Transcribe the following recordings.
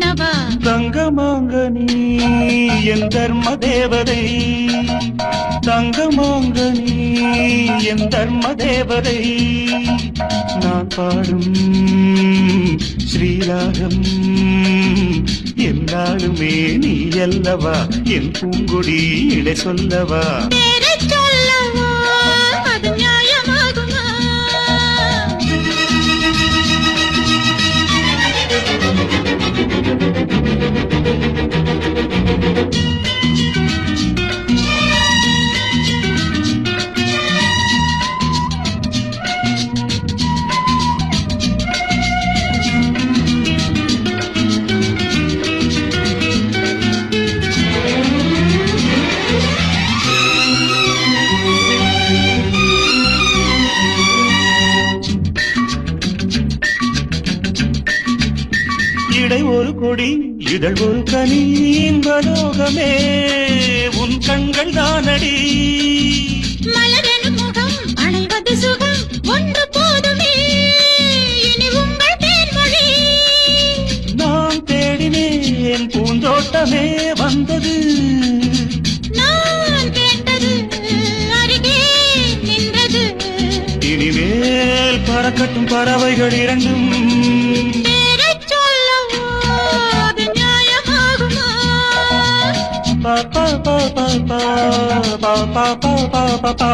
அல்லவா தங்கமாங்கனி என் தர்ம தேவதை தங்கமாங்கனி என் தர்ம தேவதை நான் பாடும் ஸ்ரீராகம் என்னாலுமே நீ அல்லவா என் பூங்கொடி இடை சொல்லவா பேரைச் சொல்லவா அது நியாயமாகுமா இடை ஒரு கொடி இதழ் ஒரு கனி இன்பலோகமே உன் கண்கள் தானடி மலரெனும் முகம் அணைவது சுகம் ஒன்று போதுமே இனி உங்கள் தேன்மொழி நான் தேடினேன் பூந்தோட்டமே வந்தது நான் கேட்டது அருகே நின்றது இனிமேல் பறக்கட்டும் பறவைகள் இரண்டும் பேரைச் சொல்லவா அது நியாயமாகுமா பா பா பா பா பா பா பா பா பா பா பா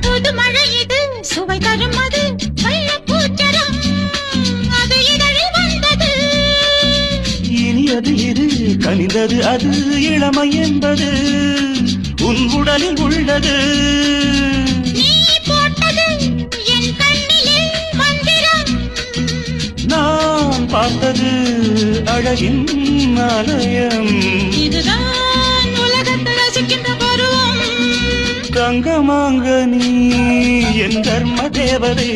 புது மழை இது சுவை தரும் அது வண்ணப்பூச்சரம் அது இதழில் வந்தது இனி அது இரு கனிந்தது அது இளமை என்பது உன் உடலில் உள்ளது நீ போட்டது என் கண்ணிலே மந்திரம் நான் பார்த்தது அழகின் ஆலயம் இதுதான் உலகத்தில் ரசிக்கின்ற பருவம் தங்கமாங்கனி என் தர்ம தேவதை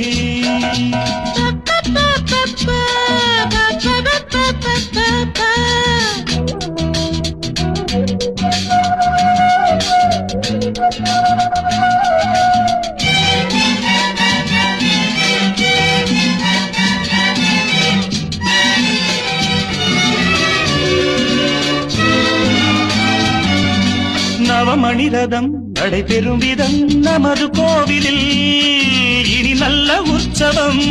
நவமணிரதம் நடைபெறும் விதம் நமது கோவிலில் இனி நல்ல உற்சவம்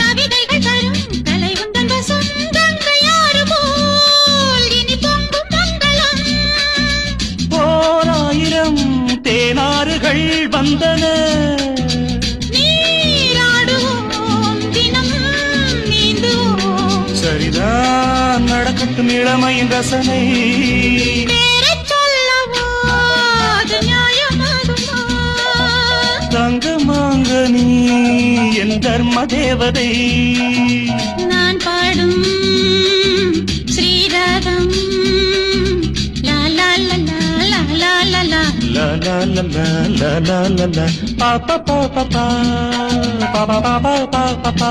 கவிதைகள் தரும் கலை உந்தன் வசம் கங்கையாறு போல் இனி பொங்கும் மங்களம் ஓராயிரம் தேனாறுகள் வந்தன நீராடுவோம் தினம் நீந்துவோம் சரிதான் நடக்கட்டும் இளமையின் ரசனை பேரைச் சொல்லவா அது நியாயமாகுமா தங்கமாங்கனி என் தர்ம தேவதை நான் பாடும் ஸ்ரீராகம் லா லா லா லா லா லா லா la la la la la la la la pa pa pa pa pa pa pa pa pa pa pa